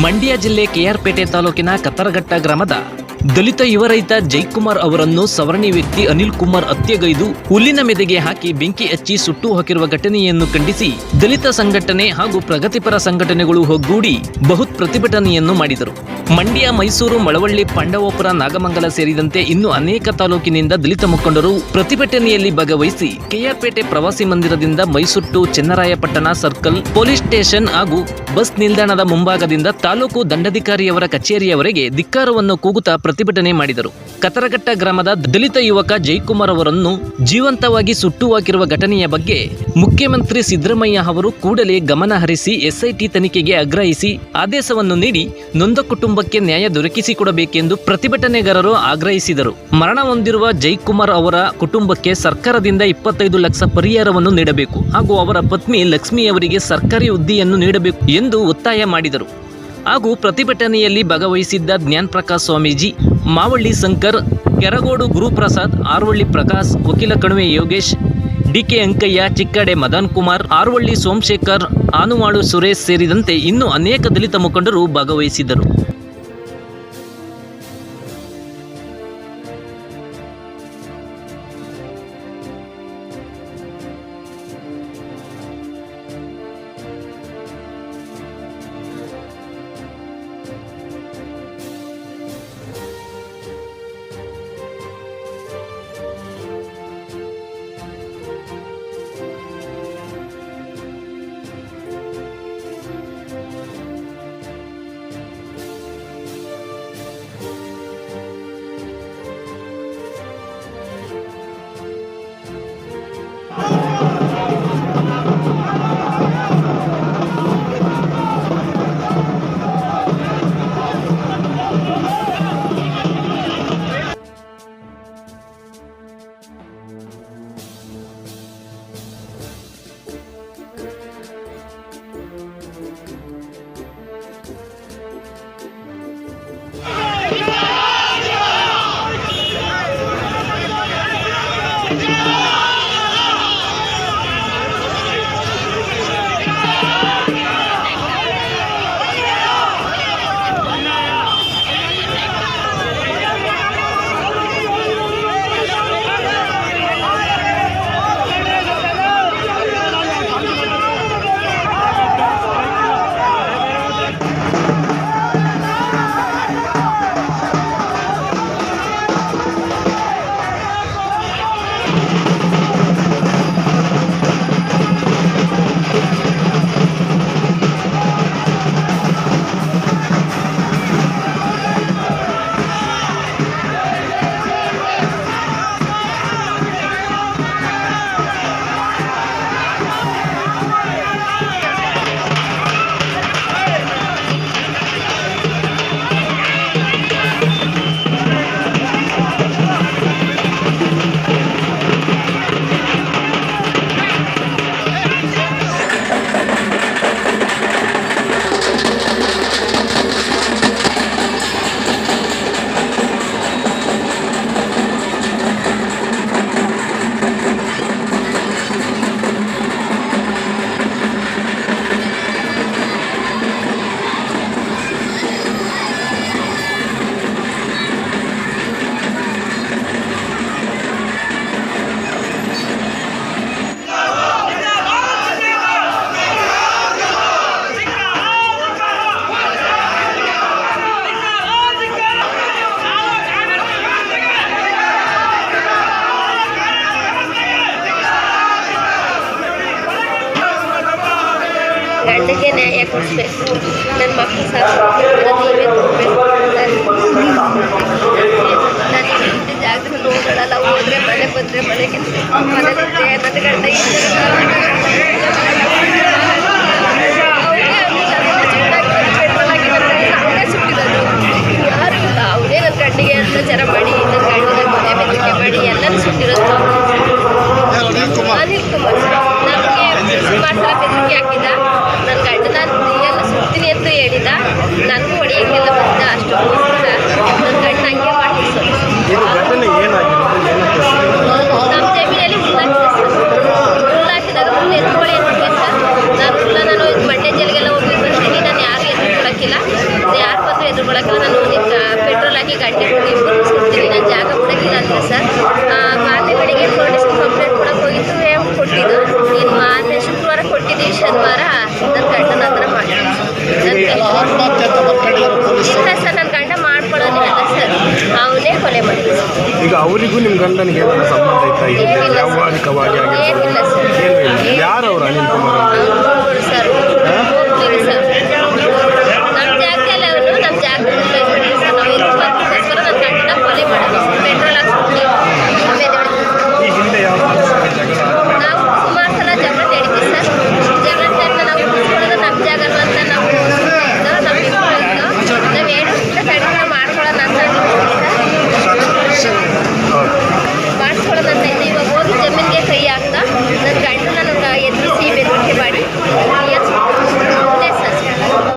ಮಂಡ್ಯ ಜಿಲ್ಲೆ ಕೆಆರ್ಪೇಟೆ ತಾಲೂಕಿನ ಕತ್ತರಘಟ್ಟ ಗ್ರಾಮದ ದಲಿತ ಯುವ ರೈತ ಜೈಕುಮಾರ್ ಅವರನ್ನು ಸವರ್ಣಿ ವ್ಯಕ್ತಿ ಅನಿಲ್ ಕುಮಾರ್ ಹತ್ಯೆಗೈದು ಹುಲ್ಲಿನ ಮೆದೆಗೆ ಹಾಕಿ ಬೆಂಕಿ ಹಚ್ಚಿ ಸುಟ್ಟು ಹಾಕಿರುವ ಘಟನೆಯನ್ನು ಖಂಡಿಸಿ ದಲಿತ ಸಂಘಟನೆ ಹಾಗೂ ಪ್ರಗತಿಪರ ಸಂಘಟನೆಗಳು ಒಗ್ಗೂಡಿ ಬೃಹತ್ ಪ್ರತಿಭಟನೆಯನ್ನು ಮಾಡಿದರು. ಮಂಡ್ಯ, ಮೈಸೂರು, ಮಳವಳ್ಳಿ, ಪಾಂಡವಪುರ, ನಾಗಮಂಗಲ ಸೇರಿದಂತೆ ಇನ್ನು ಅನೇಕ ತಾಲೂಕಿನಿಂದ ದಲಿತ ಮುಖಂಡರು ಪ್ರತಿಭಟನೆಯಲ್ಲಿ ಭಾಗವಹಿಸಿ ಕೆಆರ್ಪೇಟೆ ಪ್ರವಾಸಿ ಮಂದಿರದಿಂದ Mysuru to Channarayapatna circle police station ಹಾಗೂ ಬಸ್ ನಿಲ್ದಾಣದ ಮುಂಭಾಗದಿಂದ ತಾಲೂಕು ದಂಡಾಧಿಕಾರಿಯವರ ಕಚೇರಿಯವರೆಗೆ ಧಿಕ್ಕಾರವನ್ನು ಕೂಗುತ್ತಾ ಪ್ರತಿಭಟನೆ ಮಾಡಿದರು. ಕತ್ತರಘಟ್ಟ ಗ್ರಾಮದ ದಲಿತ ಯುವಕ ಜೈಕುಮಾರ್ ಅವರನ್ನು ಜೀವಂತವಾಗಿ ಸುಟ್ಟು ಹಾಕಿರುವ ಘಟನೆಯ ಬಗ್ಗೆ ಮುಖ್ಯಮಂತ್ರಿ ಸಿದ್ದರಾಮಯ್ಯ ಅವರು ಕೂಡಲೇ ಗಮನ ಹರಿಸಿ ಎಸ್ಐಟಿ ತನಿಖೆಗೆ ಆಗ್ರಹಿಸಿ ಆದೇಶವನ್ನು ನೀಡಿ ನೊಂದ ಕುಟುಂಬಕ್ಕೆ ನ್ಯಾಯ ದೊರಕಿಸಿಕೊಡಬೇಕೆಂದು ಪ್ರತಿಭಟನೆಗಾರರು ಆಗ್ರಹಿಸಿದರು. ಮರಣ ಹೊಂದಿರುವ ಜೈಕುಮಾರ್ ಅವರ ಕುಟುಂಬಕ್ಕೆ ಸರ್ಕಾರದಿಂದ 25 ಲಕ್ಷ ಪರಿಹಾರವನ್ನು ನೀಡಬೇಕು ಹಾಗೂ ಅವರ ಪತ್ನಿ ಲಕ್ಷ್ಮಿ ಅವರಿಗೆ ಸರ್ಕಾರಿ ಹುದ್ದೆಯನ್ನು ನೀಡಬೇಕು ಎಂದು ಒತ್ತಾಯ ಮಾಡಿದರು. ಹಾಗೂ ಪ್ರತಿಭಟನೆಯಲ್ಲಿ ಭಾಗವಹಿಸಿದ್ದ ಜ್ಞಾನ ಪ್ರಕಾಶ್ ಸ್ವಾಮೀಜಿ, ಮಾವಳ್ಳಿ ಶಂಕರ್, ಕೆರಗೋಡು ಗುರುಪ್ರಸಾದ್, ಆರ್ವಳ್ಳಿ ಪ್ರಕಾಶ್, ವಕೀಲ ಕಣಿವೆ ಯೋಗೇಶ್, ಡಿಕೆ ಅಂಕಯ್ಯ, ಚಿಕ್ಕಡೆ ಮದನ್ ಕುಮಾರ್, ಆರ್ವಳ್ಳಿ ಸೋಮಶೇಖರ್, ಆನುವಾಳು ಸುರೇಶ್ ಸೇರಿದಂತೆ ಇನ್ನೂ ಅನೇಕ ದಲಿತ ಮುಖಂಡರು ಭಾಗವಹಿಸಿದ್ದರು. ಗಂಡಗೆ ನ್ಯಾಯ ಕೊಡಿಸ್ಬೇಕು, ನನ್ನ ಮಕ್ಕಳು ಸಾಕು ನೀವೇ ಕೊಡಬೇಕು. ನನಗೆ ಇಂಥ ಜಾಗದಲ್ಲಿ ಹೋಗೋಣ, ಹೋದರೆ ಮಳೆ ಬಂದರೆ ಮಳೆ ಕೆಲಸ ಮನೇಲಿದ್ದೆ ನನ್ನ ಗಂಡ ಸುಟ್ಟಿರೋದು ಯಾರು ಇಲ್ಲ. ಅವರೇ ನನ್ನ ಗಂಡಿಗೆ ಅತ್ಯಾಚಾರ ಮಾಡಿ ನನ್ನ ಗಂಡನ ಮನೆ ಬೆದರಿಕೆ ಮಾಡಿ ಎಲ್ಲರೂ ಸುಟ್ಟಿರೋದು. ಅನಿಲ್ ಕುಮಾರ್ ನನಗೆ ಮಾಡ್ತಾರೆ ಬೆದರಿಕೆ ಹಾಕಿದ. ನನ್ನ ಗಂಡನ ಎಲ್ಲ ಸುಡ್ತೀನಿ ಅಂತ ಹೇಳಿದ. ನನಗೂ ಹೊಡೆಯೋಕ್ಕೆಲ್ಲ ಬಂದ. ಅಷ್ಟಕ್ಕೋಸ್ಕರ ನನ್ನ ಗಂಡ ಹಂಗೆ ಮಾಡಿದ್ರು. ನಮ್ಮ ಜಮೀನಲ್ಲಿ ಹುಲ್ಲಾಕಿದಾಗ ಎತ್ಕೊಳ್ಳಿ ಅಂತ ನಾನು ಮಂಡ್ಯ ಜೈಲಿಗೆಲ್ಲ ಹೋಗಿ ಬರ್ತೀನಿ. ನಾನು ಯಾರು ಎತ್ತು ಕೊಡೋಕ್ಕಿಲ್ಲ. ಯಾರು ಬಂದು ಎದುರುಗೊಳಕ್ಕೆ ನಾನು ಪೆಟ್ರೋಲ್ ಹಾಕಿ ಗಾಡಿ ಇಬ್ಬರು ಸುಡ್ತೀನಿ, ನಾನು ಜಾಗ ಕೊಡೋಕ್ಕಿಲ್ಲ ಅಂತ ಸರ್. ಮಾರನೇ ಬೆಳಿಗ್ಗೆ ಪೊಲೀಸ್ ಕಂಪ್ಲೇಂಟ್ ಕೊಡೋಕೆ ಹೋಗಿದ್ದು ಕೊಟ್ಟಿದ್ದು, ಇನ್ನು ಮಾರನೇ ಶುಕ್ರವಾರ ಕೊಟ್ಟಿದ್ದೀವಿ, ಶನಿವಾರ ನನ್ನ ಗಂಡನ ಹತ್ರ ಮಾಡಿ ಇಲ್ಲ ಸರ್, ನನ್ನ ಗಂಡ ಮಾಡ್ಕೊಳ್ಳೋದೇ ಅಲ್ಲ ಸರ್, ಅವನೇ ಕೊಲೆ ಮಾಡಿದ್ರು. ಈಗ ಅವರಿಗೂ ನಿಮ್ಮ ಗಂಡನಿಗೆ ಏನಾದ್ರು ಸಂಬಂಧ ಇತ್ತಾ? ಏನಿಲ್ಲ ವ್ಯಾವಹಾರಿಕವಾಗಿ ಏನಿಲ್ಲ ಸರ್. ಯಾರು ಅವರು ಅನಿಲ್ ಕುಮಾರ್?